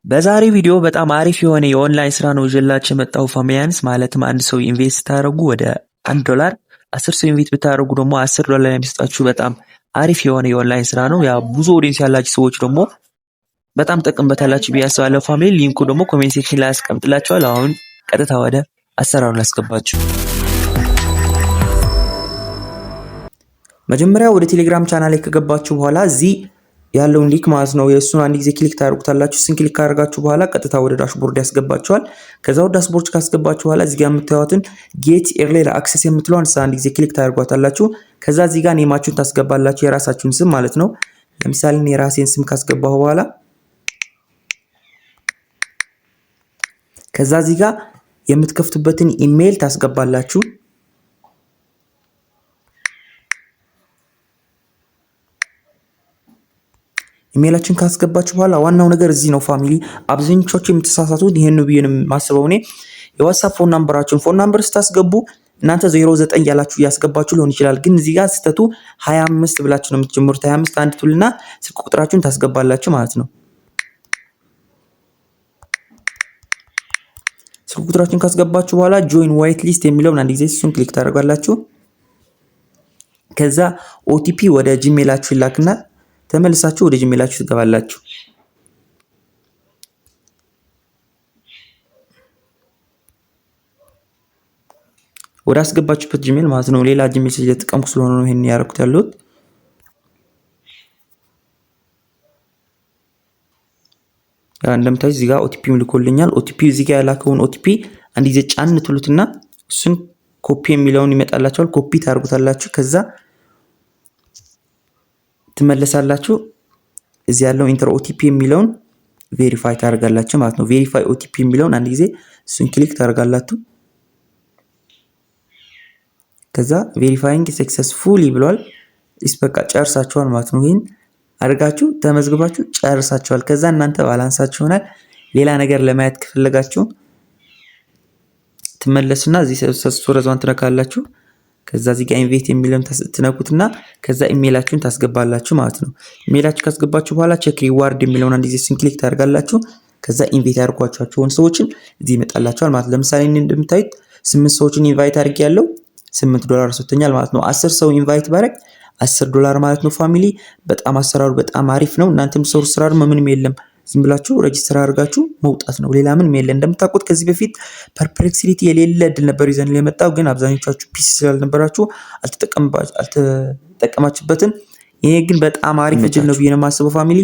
በዛሬ ቪዲዮ በጣም አሪፍ የሆነ የኦንላይን ስራ ነው ይዤላችሁ የመጣው ፋሚሊያንስ። ማለትም አንድ ሰው ኢንቨስት ታደርጉ ወደ $1 10 ሰው ኢንቨስት ብታደርጉ ደግሞ $10 የሚሰጣችሁ በጣም አሪፍ የሆነ የኦንላይን ስራ ነው። ያ ብዙ ኦዲየንስ ያላችሁ ሰዎች ደግሞ በጣም ጠቀምበታላችሁ ብዬ አስባለሁ ፋሚሊ። ሊንኩ ደግሞ ኮሜንት ሴክሽን ላይ አስቀምጥላችኋለሁ። አሁን ቀጥታ ወደ አሰራሩ ላስገባችሁ። መጀመሪያ ወደ ቴሌግራም ቻናል ላይ ከገባችሁ በኋላ እዚህ ያለውን ሊንክ ማለት ነው የእሱን አንድ ጊዜ ክሊክ ታደርጉታላችሁ። እሱን ክሊክ ካደረጋችሁ በኋላ ቀጥታ ወደ ዳሽቦርድ ያስገባችኋል። ከዛ ወደ ዳሽቦርድ ካስገባችሁ በኋላ እዚህ ጋር የምታዩትን ጌት ኤርሊ አክሰስ የምትለውን አንድ ጊዜ ክሊክ ታደርጓታላችሁ። ከዛ እዚህ ጋር ኔማችሁን ታስገባላችሁ፣ የራሳችሁን ስም ማለት ነው። ለምሳሌ እኔ የራሴን ስም ካስገባሁ በኋላ ከዛ እዚህ ጋር የምትከፍቱበትን ኢሜል ታስገባላችሁ። ኢሜላችን ካስገባችሁ በኋላ ዋናው ነገር እዚህ ነው ፋሚሊ። አብዛኞቻችሁ የምትሳሳቱት ይሄን ነው ብዬ ማስበው እኔ። የዋትስአፕ ፎን ናምበራችሁን ፎን ናምበር ስታስገቡ እናንተ 09 ያላችሁ ያስገባችሁ ሊሆን ይችላል። ግን እዚህ ጋር ስተቱ 25 ብላችሁ ነው የምትጀምሩት። 25 አንድ ትሉና ስልክ ቁጥራችሁን ታስገባላችሁ ማለት ነው። ስልክ ቁጥራችሁን ካስገባችሁ በኋላ ጆይን ዋይት ሊስት የሚለውን አንድ ጊዜ እሱን ክሊክ ታደርጋላችሁ። ከዛ ኦቲፒ ወደ ጂሜላችሁ ይላክና ተመልሳችሁ ወደ ጂሜላችሁ ትገባላችሁ። ወደ አስገባችሁበት ጂሜል ማለት ነው። ሌላ ጂሜል ስለተጠቀምኩ ስለሆነ ነው ይሄን ያደረኩት ያለሁት። እንደምታዩት እዚህ ጋር ኦቲፒ ልኮልኛል። ኦቲፒ እዚህ ጋር ያላከውን ኦቲፒ አንድ ጊዜ ጫን ትሉትና እሱን ኮፒ የሚለውን ይመጣላችኋል። ኮፒ ታርጉታላችሁ። ከዛ ትመለሳላችሁ። እዚህ ያለው ኢንተር ኦቲፒ የሚለውን ቬሪፋይ ታደርጋላችሁ ማለት ነው። ቬሪፋይ ኦቲፒ የሚለውን አንድ ጊዜ እሱን ክሊክ ታደርጋላችሁ። ከዛ ቬሪፋይንግ ሰክሰስፉሊ ብሏል። በቃ ጨርሳችኋል ማለት ነው። ይሄን አድርጋችሁ ተመዝግባችሁ ጨርሳችኋል። ከዛ እናንተ ባላንሳችሁ ይሆናል። ሌላ ነገር ለማየት ከፈለጋችሁ ትመለሱና እዚህ ሰብስክራይብ ትነካላችሁ። ከዛ እዚህ ጋር ኢንቬት የሚለውን ትነኩትና ከዛ ኢሜላችሁን ታስገባላችሁ ማለት ነው። ኢሜላችሁ ካስገባችሁ በኋላ ቼክ ሪዋርድ የሚለውን አንድ ጊዜ እሱን ክሊክ ታደርጋላችሁ። ከዛ ኢንቬት ያደርጓችኋቸውን ሰዎችን እዚህ ይመጣላችኋል ማለት ነው። ለምሳሌ እንደምታዩት 8 ሰዎችን ኢንቫይት አድርጌያለሁ፣ $8 ሰጥቶኛል ማለት ነው። 10 ሰው ኢንቫይት ባረግ $10 ማለት ነው ፋሚሊ። በጣም አሰራሩ በጣም አሪፍ ነው። እናንተም ሰው ስራ ምንም የለም፣ ዝም ብላችሁ ሬጂስተር አድርጋችሁ መውጣት ነው። ሌላ ምንም የለም። እንደምታውቁት ከዚህ በፊት ፐርፕሌክሲቲ የሌለ እድል ነበር ይዘን የመጣው፣ ግን አብዛኞቻችሁ ፒሲ ስላልነበራችሁ አልተጠቀማችሁበትም። ይሄ ግን በጣም አሪፍ እድል ነው ብዬ ነው የማስበው ፋሚሊ።